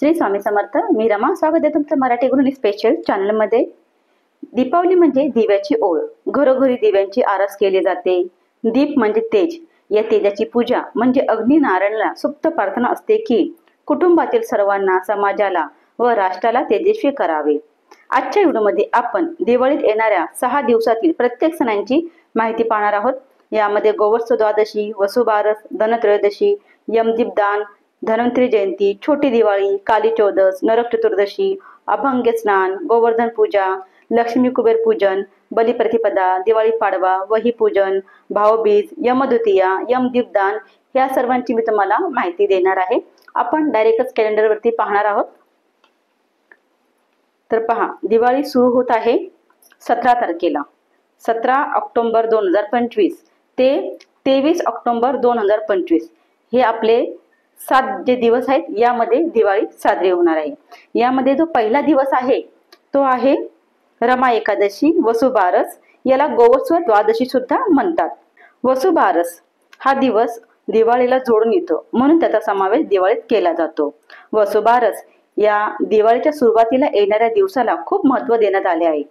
श्री स्वामी समर्थ. मी रमा. स्वागत आहे तुमचं मराठी गृहिणी स्पेशल चॅनलमध्ये. दीपावली म्हणजे दिव्याची ओळ. घरोघरी दिव्यांची आरास केली जाते. दीप म्हणजे तेज. या तेजाची पूजा म्हणजे अग्नी नारायणाला सुप्त प्रार्थना असते की कुटुंबातील सर्वांना, समाजाला व राष्ट्राला तेजस्वी करावे. आजच्या व्हिडिओमध्ये आपण दिवाळीत येणाऱ्या 6 दिवसातील प्रत्येक सणांची माहिती पाहणार आहोत. यामध्ये गोवत्स द्वादशी, वसुबारस, धनत्रयोदशी, यमदीपदान, धन्वंतरी जयंती, छोटी दिवाळी, काली चौदस, नरक चतुर्दशी, अभंग स्नान, गोवर्धन पूजा, लक्ष्मी कुबेर पूजन, बलिप्रतिपदा, दिवाळी पाडवा, वही पूजन, भाऊबीज, यमद्वितीया, यमदीपदान या सर्वांची मी तुम्हाला माहिती देणार आहे. आपण डायरेक्टच कॅलेंडरवरती पाहणार आहोत. तर पहा, दिवाळी सुरू होत आहे 17 तारखेला. 17 ऑक्टोबर 2025 ते 23 ऑक्टोबर 2025 हे आपले 7 जे दिवस आहेत यामध्ये दिवाळी साजरी होणार आहे. यामध्ये जो पहिला दिवस आहे तो आहे रमा एकादशी, वसुबारस. याला गोवत्स द्वादशी सुद्धा म्हणतात. वसुबारस हा दिवस दिवाळीला जोडून येतो म्हणून त्याचा समावेश दिवाळीत केला जातो. वसुबारस या दिवाळीच्या सुरुवातीला येणाऱ्या दिवसाला खूप महत्त्व देण्यात आले आहे.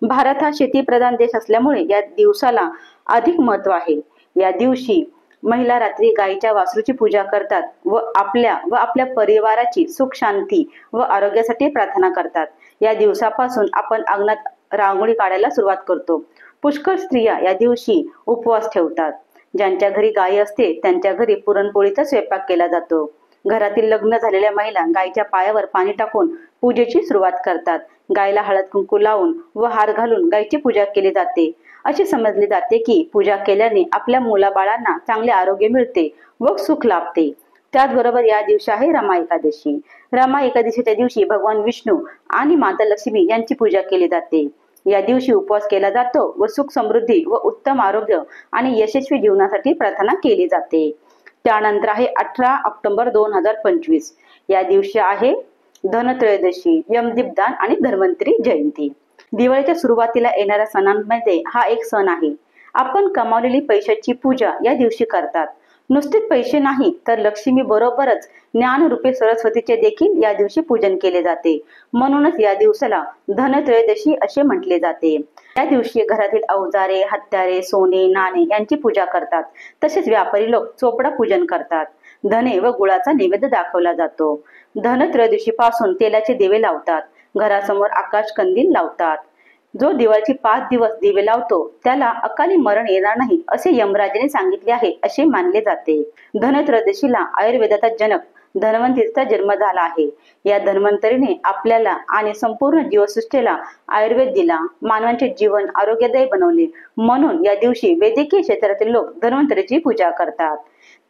भारत हा शेतीप्रधान देश असल्यामुळे या दिवसाला अधिक महत्त्व आहे. या दिवशी महिला रात्री गायीच्या वासरूची पूजा करतात व आपल्या परिवाराची सुख शांती व आरोग्यासाठी प्रार्थना करतात. या दिवसापासून आपण अंगणात रांगोळी काढायला सुरुवात करतो. पुष्कळ स्त्रिया या दिवशी उपवास ठेवतात. ज्यांच्या घरी गाय असते त्यांच्या घरी पुरणपोळीचा स्वयंपाक केला जातो. घरातील लग्न झालेल्या महिला गायीच्या पायावर पाणी टाकून पूजेची सुरुवात करतात. गायला हळद कुंकू लावून व हार घालून गायीची पूजा केली जाते. असे समजले जाते की पूजा केल्याने आपल्या मुलाबाळांना चांगले आरोग्य मिळते व सुख लाभते. त्याचबरोबर या दिवशी आहे रमा एकादशी. रमा एकादशीच्या दिवशी भगवान विष्णू आणि माता लक्ष्मी यांची पूजा केली जाते. या दिवशी उपवास केला जातो व सुख समृद्धी व उत्तम आरोग्य आणि यशस्वी जीवनासाठी प्रार्थना केली जाते. त्यानंतर आहे 18 ऑक्टोबर 2025. या दिवशी आहे धनत्रयोदशी, यमदीपदान आणि धन्वंतरी जयंती. दिवाळीच्या सुरुवातीला येणाऱ्या सणांमध्ये हा एक सण आहे. आपण कमावलेली पैशाची पूजा या दिवशी करतात. नुसतेच पैसे नाही तर लक्ष्मी बरोबरच ज्ञानरूपी सरस्वतीचे देखील या दिवशी पूजन केले जाते. म्हणूनच या दिवसाला धनत्रयोदशी असे म्हटले जाते. या दिवशी घरातील अवजारे, हत्यारे, सोने, नाणे यांची पूजा करतात. तसेच व्यापारी लोक चोपडा पूजन करतात. धने व गुळाचा नैवेद्य दाखवला जातो. धनत्रयोदशी पासून तेलाचे दिवे लावतात. घरासमोर आकाश कंदील लावतात. जो दिवाळीची 5 दिवस दिवे लावतो त्याला अकाली मरण येणार नाही असे यमराजाने सांगितले आहे असे मानले जाते. धनत्रयोदशीला आयुर्वेदाचा जनक धन्वंतरीचा जन्म झाला आहे. या धन्वंतरीने आपल्याला आणि संपूर्ण जीवसृष्टीला आयुर्वेद दिला. मानवांचे जीवन आरोग्यदायी बनवले. म्हणून या दिवशी वैद्यकीय क्षेत्रातील लोक धन्वंतरीची पूजा करतात.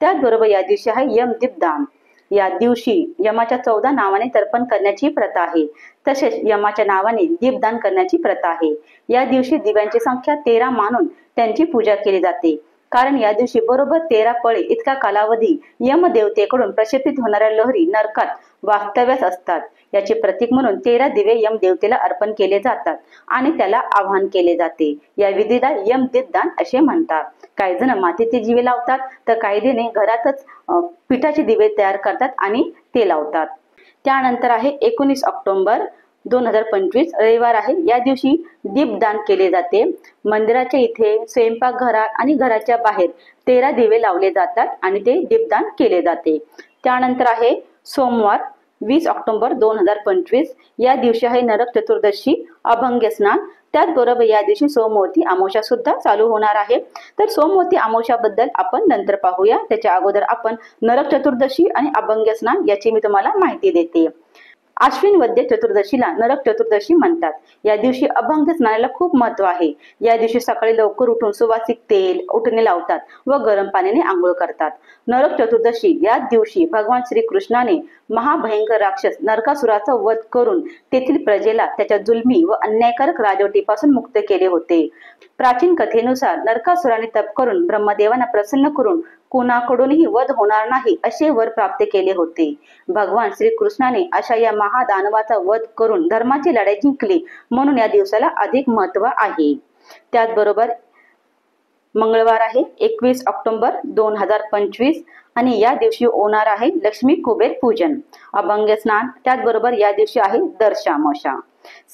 त्याचबरोबर या दिवशी आहे यमदीपदान. या दिवशी यमाच्या 14 नावाने तर्पण करण्याची प्रथा आहे. तसेच यमाच्या नावाने दीपदान करण्याची प्रथा आहे. या दिवशी दिव्यांची संख्या 13 मानून त्यांची पूजा केली जाते. कारण या दिवशी बरोबर 13 पळे इतका कालावधी यमदेवतेकडून प्रक्षेपित होणाऱ्या लहरी नरकात वास्तव्यास असतात. याचे प्रतीक म्हणून 13 दिवे यमदेवतेला अर्पण केले जातात आणि त्याला आवाहन केले जाते. या विधीला यमदीपदान असे म्हणतात. काही जण मातीचे दिवे लावतात तर काही जण घरातच पिठाचे दिवे तयार करतात आणि ते लावतात. त्यानंतर आहे 19 ऑक्टोबर 2025 रविवार आहे. या दिवशी दीपदान केले जाते. मंदिराच्या इथे, स्वयंपाकघरात आणि घराच्या बाहेर 13 दिवे लावले जातात आणि ते दीपदान केले जाते. त्यानंतर आहे सोमवार 20 ऑक्टोबर 2025. या दिवशी आहे नरक चतुर्दशी, अभंग स्नान. त्याचबरोबर या दिवशी सोमवती अमावस्या सुद्धा चालू होणार आहे. तर सोमवती अमावस्याबद्दल आपण नंतर पाहूया. त्याच्या अगोदर आपण नरक चतुर्दशी आणि अभंग स्नान याची मी तुम्हाला माहिती देते. आश्विन वद्य चतुर्दशीला नरक चतुर्दशी म्हणतात. या दिवशी अभंग स्नानाला खूप महत्व आहे. या दिवशी सकाळी लवकर उठून सुवासिक तेल, उटणे लावतात व गरम पाण्याने आंघोळ करतात. नरक चतुर्दशी या दिवशी भगवान श्रीकृष्णाने महाभयंकर राक्षस नरकासुराचा वध करून तेथील प्रजेला त्याच्या जुलमी व अन्यायकारक राजवटीपासून मुक्त केले होते. प्राचीन कथेनुसार नरकासुराने तप करून ब्रह्मदेवांना प्रसन्न करून कुणाकडूनही वध होणार नाही असे वर प्राप्त केले होते. भगवान श्रीकृष्णाने अशा या महादानवाचा वध करून धर्माची लढाई जिंकली म्हणून या दिवसाला अधिक महत्त्व आहे. त्याचबरोबर मंगळवार आहे 21 ऑक्टोबर 2025 आणि या दिवशी होणार आहे लक्ष्मी कुबेर पूजन, अभंग स्नान. त्याचबरोबर या दिवशी आहे दर्श अमावस्या.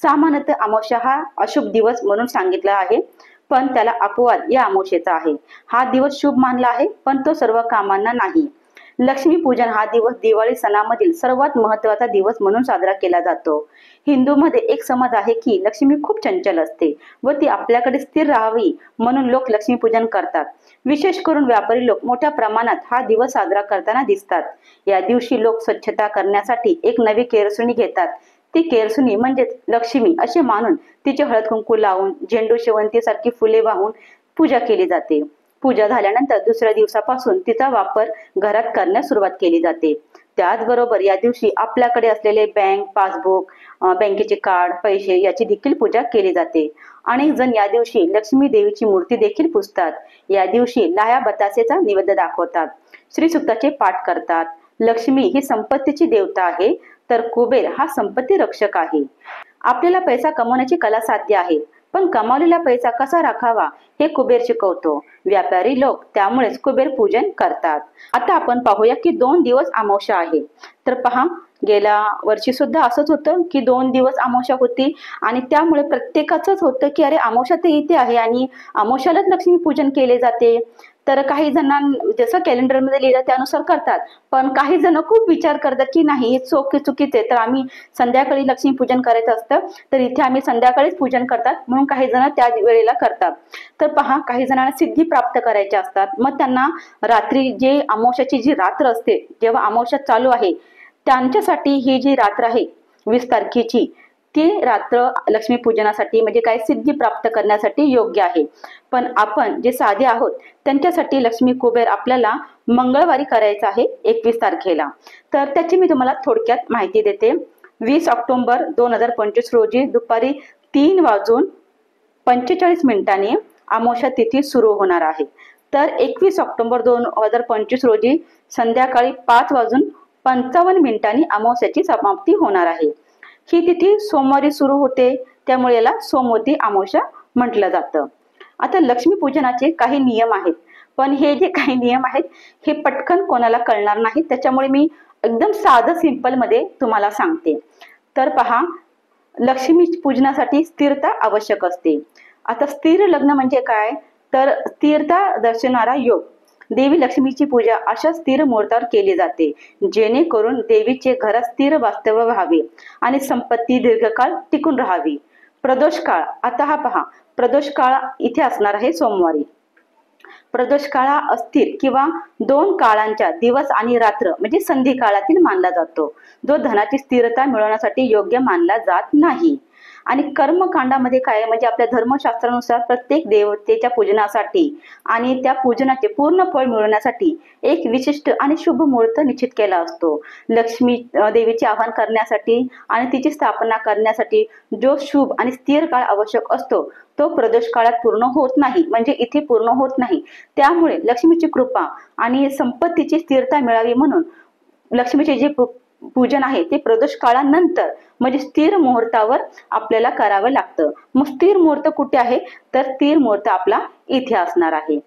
सामान्यतः अमावस्या हा अशुभ दिवस म्हणून सांगितला आहे, पण त्याला अपवाद या अमावस्येचा आहे. हा दिवस शुभ मानला आहे, पण तो सर्व कामांना नाही. लक्ष्मी पूजन हा दिवस दिवाळी सणामधील सर्वात महत्त्वाचा दिवस म्हणून साजरा केला जातो. हिंदूमध्ये एक समज आहे की लक्ष्मी खूप चंचल असते व ती आपल्याकडे स्थिर राहावी म्हणून लोक लक्ष्मी पूजन करतात. विशेष करून व्यापारी लोक मोठ्या प्रमाणात हा दिवस साजरा करताना दिसतात. या दिवशी लोक स्वच्छता करण्यासाठी एक नवी केरसुणी घेतात. ती केरसुणी म्हणजेच लक्ष्मी असे मानून तिचे हळद कुंकू लावून झेंडू शेवंती सारखी फुले वाहून पूजा केली जाते. पूजा झाल्यानंतर दुसऱ्या दिवसापासून तिचा वापर घरात करण्यास सुरुवात केली जाते. त्याचबरोबर या दिवशी आपल्याकडे असलेले बँक पासबुक, बँकेचे कार्ड, पैसे याची देखील पूजा केली जाते. अनेक जण या दिवशी लक्ष्मी देवीची मूर्ती देखील पुजतात. या दिवशी लाह्या बतासेचा निवेद्य दाखवतात, श्री सूक्ताचे पाठ करतात. लक्ष्मी ही संपत्तीची देवता आहे, तर कुबेर हा संपत्ती रक्षक आहे. आपल्याला पैसा कमवण्याची कला साध्य आहे, पण कमावलेला पैसा कसा राखावा हे कुबेर शिकवतो. व्यापारी लोक त्यामुळेच कुबेर पूजन करतात. आता आपण पाहूया की 2 दिवस अमावस्या आहे. तर पहा, गेल्या वर्षी सुद्धा असंच होतं की 2 दिवस अमावस्या होती आणि त्यामुळे प्रत्येकाचंच होतं की अरे अमावस्या तर इथे आहे आणि अमावस्यालाच लक्ष्मी पूजन केले जाते. तर काही जणांना जसं कॅलेंडरमध्ये लिहिलं त्यानुसार करतात, पण काही जण खूप विचार करतात की नाही हे चुकीचे, तर आम्ही संध्याकाळी लक्ष्मी पूजन करायचं असतं, तर इथे आम्ही संध्याकाळीच पूजन करतात म्हणून काही जण त्या वेळेला करतात. तर पहा, काही जणांना सिद्धी प्राप्त करायच्या असतात, मग त्यांना रात्री जे अमावस्याची जी रात्र असते जेव्हा अमावस्या चालू आहे त्यांच्यासाठी ही जी रात्र आहे 20 तारखेची ती रात्र लक्ष्मी पूजनासाठी म्हणजे काय सिद्धी प्राप्त करण्यासाठी योग्य आहे. पण आपण जे साधे आहोत त्यांच्यासाठी लक्ष्मी कुबेर आपल्याला मंगळवारी करायचं आहे 21 तारखेला. तर त्याची मी तुम्हाला थोडक्यात माहिती देते. 20 ऑक्टोबर 2025 रोजी दुपारी 3:45 अमावस्या तिथी सुरू होणार आहे. तर 21 ऑक्टोबर 2025 रोजी संध्याकाळी 5:55 अमावस्याची समाप्ती होणार आहे. ही तिथी सोमवारी सुरू होते, त्यामुळे याला सोमवती अमावस्या म्हटलं जातं. आता लक्ष्मी पूजनाचे काही नियम आहेत, पण हे जे काही नियम आहेत हे पटकन कोणाला कळणार नाहीत, त्याच्यामुळे मी एकदम साधं सिंपल मध्ये तुम्हाला सांगते. तर पहा, लक्ष्मी पूजनासाठी स्थिरता आवश्यक असते. आता स्थिर लग्न म्हणजे काय, तर स्थिरता दर्शवणारा योग. देवी लक्ष्मीची पूजा अशा स्थिर मुहूर्तावर केली जाते जेणेकरून देवीचे घरात स्थिर वास्तव्य व्हावे आणि संपत्ती दीर्घकाळ टिकून राहावी. प्रदोष काळ, आता हा पहा, प्रदोष काळ इथे असणार आहे सोमवारी. प्रदोष काळ अस्थिर किंवा 2 काळांच्या दिवस आणि रात्र म्हणजे संधी काळातील मानला जातो, जो धनाची स्थिरता मिळवण्यासाठी योग्य मानला जात नाही. आणि कर्मकांडामध्ये काय म्हणजे आपल्या धर्मशास्त्रानुसार प्रत्येक देवतेच्या पूजनासाठी आणि त्या पूजनाचे पूर्ण फळ मिळवण्यासाठी एक विशिष्ट आणि शुभ मुहूर्त निश्चित केला असतो. लक्ष्मी देवीचे आवाहन करण्यासाठी आणि तिची स्थापना करण्यासाठी जो शुभ आणि स्थिर काळ आवश्यक असतो तो प्रदोष काळात पूर्ण होत नाही, म्हणजे इथे पूर्ण होत नाही. त्यामुळे लक्ष्मीची कृपा आणि संपत्तीची स्थिरता मिळावी म्हणून लक्ष्मीचे जे पूजन आहे ते प्रदोष काळानंतर म्हणजे स्थिर मुहूर्तावर आपल्याला करावं लागतं. मग स्थिर मुहूर्त कुठे आहे, तर स्थिर मुहूर्त आपला इथे असणार आहे.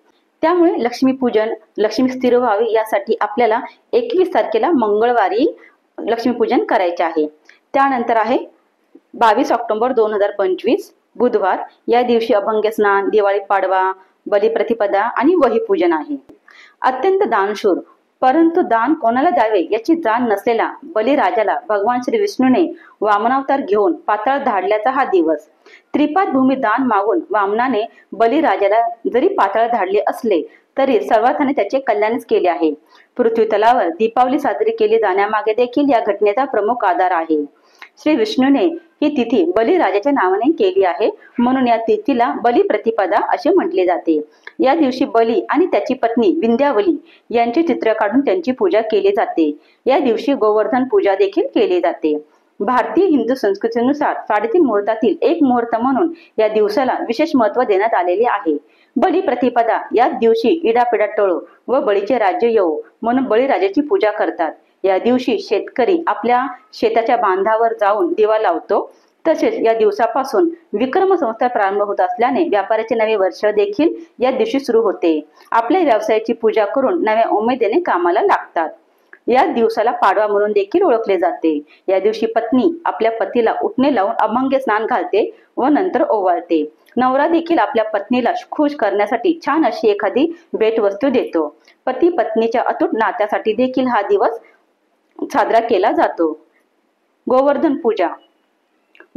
त्यामुळे लक्ष्मी पूजन, लक्ष्मी स्थिर व्हावी यासाठी आपल्याला 21 तारखेला मंगळवारी लक्ष्मी पूजन करायचे आहे. त्यानंतर आहे 22 ऑक्टोबर 2025 बुधवार. या दिवशी अभंग स्नान, दिवाळी पाडवा, बलिप्रतिपदा आणि वही पूजन आहे. अत्यंत दानशूर परंतु दान कोणाला द्यावे याची जाण नसलेला बलिराजाला भगवान श्री विष्णूने वामनावतार घेऊन पाताळ धाडल्याचा हा दिवस. त्रिपाद भूमी दान मागून वामनाने बलिराजाला जरी पाताळ धाडले असले तरी सर्वार्थाने त्याचे कल्याणच केले आहे. पृथ्वी तलावर दीपावली साजरी केली जाण्यामागे देखील या घटनेचा प्रमुख आधार आहे. श्री विष्णूने ही तिथी बलिराजाच्या नावाने केली आहे, म्हणून या तिथीला बलिप्रतिपदा असे म्हटले जाते. या दिवशी बली आणि त्याची पत्नी विंध्यावली यांचे चित्र काढून त्यांची पूजा केली जाते. या दिवशी गोवर्धन पूजा देखील केली जाते. भारतीय हिंदू संस्कृतीनुसार 3.5 मुहूर्तातील एक मुहूर्त म्हणून या दिवसाला विशेष महत्त्व देण्यात आलेले आहे. बलिप्रतिपदा या दिवशी इडापिडा टळो व बळीचे राज्य येवो म्हणून बळीराजाची पूजा करतात. या दिवशी शेतकरी आपल्या शेताच्या बांधावर जाऊन दिवा लावतो. तसेच या दिवसापासून विक्रम संवत्सर प्रारंभ होत असल्याने व्यापाराचे नवे वर्ष देखील या दिवशी सुरू होते. आपल्या व्यवसायाची पूजा करून नव्या उमेदीने कामाला लागतात. या दिवसाला पाडवा म्हणून देखील ओळखले जाते. या दिवशी पत्नी आपल्या पतीला उटणे लावून अभंग स्नान घालते व नंतर ओवाळते. नवरा देखील आपल्या पत्नीला खुश करण्यासाठी छान अशी एखादी भेटवस्तू देतो. पती पत्नीच्या अतूट नात्यासाठी देखील हा दिवस साजरा केला जातो. गोवर्धन पूजा.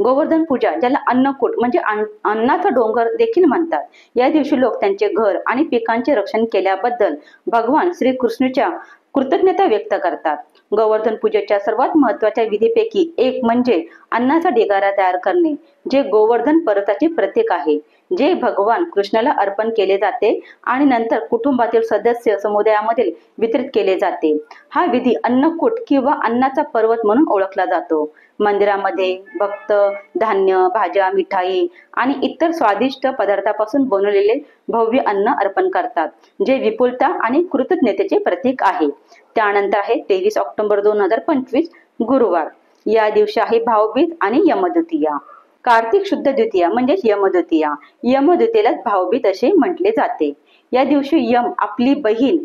गोवर्धन पूजा ज्याला अन्नकूट म्हणजे अन्नाचा डोंगर देखील म्हणतात. या दिवशी लोक त्यांचे घर आणि पिकांचे रक्षण केल्याबद्दल भगवान श्रीकृष्णाच्या कृतज्ञता व्यक्त करतात. गोवर्धन पूजेच्या सर्वात महत्त्वाच्या विधीपैकी एक म्हणजे अन्नाचा ढिगारा तयार करणे, जे गोवर्धन पर्वताचे प्रतीक आहे, जे भगवान कृष्णाला अर्पण केले जाते आणि नंतर कुटुंबातील सदस्य समुदायामध्ये वितरित केले जाते. हा विधी अन्नकूट किंवा अन्नाचा पर्वत म्हणून ओळखला जातो. मंदिरामध्ये भक्त धान्य, भाज्या, मिठाई आणि इतर स्वादिष्ट पदार्थापासून बनवलेले भव्य अन्न अर्पण करतात, जे विपुलता आणि कृतज्ञतेचे प्रतीक आहे. त्यानंतर आहे 23 ऑक्टोबर 2025 गुरुवार. या दिवशी आहे भाऊबीज आणि यमद्वितीया. कार्तिक शुद्ध द्वितीया म्हणजेच यमद्वितीया. यमद्वितीयेलाच भाऊबीज असे म्हटले जाते. या दिवशी यम आपली बहीण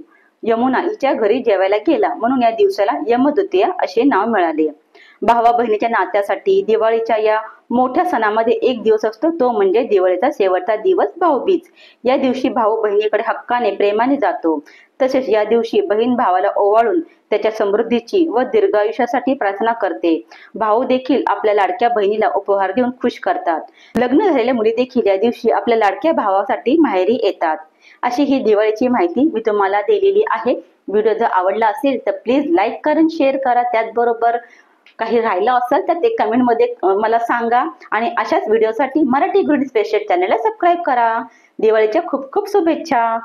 यमुना हिच्या घरी जेवायला गेला, म्हणून या दिवसाला यमद्वितीया असे नाव मिळाले. भावा बहिणीच्या नात्यासाठी दिवाळीच्या या मोठ्या सणामध्ये एक दिवस असतो, तो म्हणजे दिवाळीचा शेवटचा दिवस भाऊबीज. या दिवशी भाऊ बहिणीकडे हक्काने प्रेमाने जातो. तसेच या दिवशी बहीण भावाला ओवाळून त्याच्या समृद्धीची व दीर्घायुष्यासाठी प्रार्थना करते. भाऊ देखील आपल्या लाडक्या बहिणीला उपहार देऊन खुश करतात. लग्न झालेल्या मुली देखील या दिवशी आपल्या लाडक्या भावासाठी माहेरी येतात. अशी ही दिवाळीची माहिती मी तुम्हाला दिलेली आहे. व्हिडिओ जर आवडला असेल तर प्लीज लाईक करा, शेअर करा. त्याचबरोबर काही राहिलं असेल तर ते कमेंट मध्ये मला सांगा. आणि अशाच व्हिडिओसाठी मराठी गुड स्पेशल चॅनलला सबस्क्राईब करा. दिवाळीच्या खूप खूप शुभेच्छा.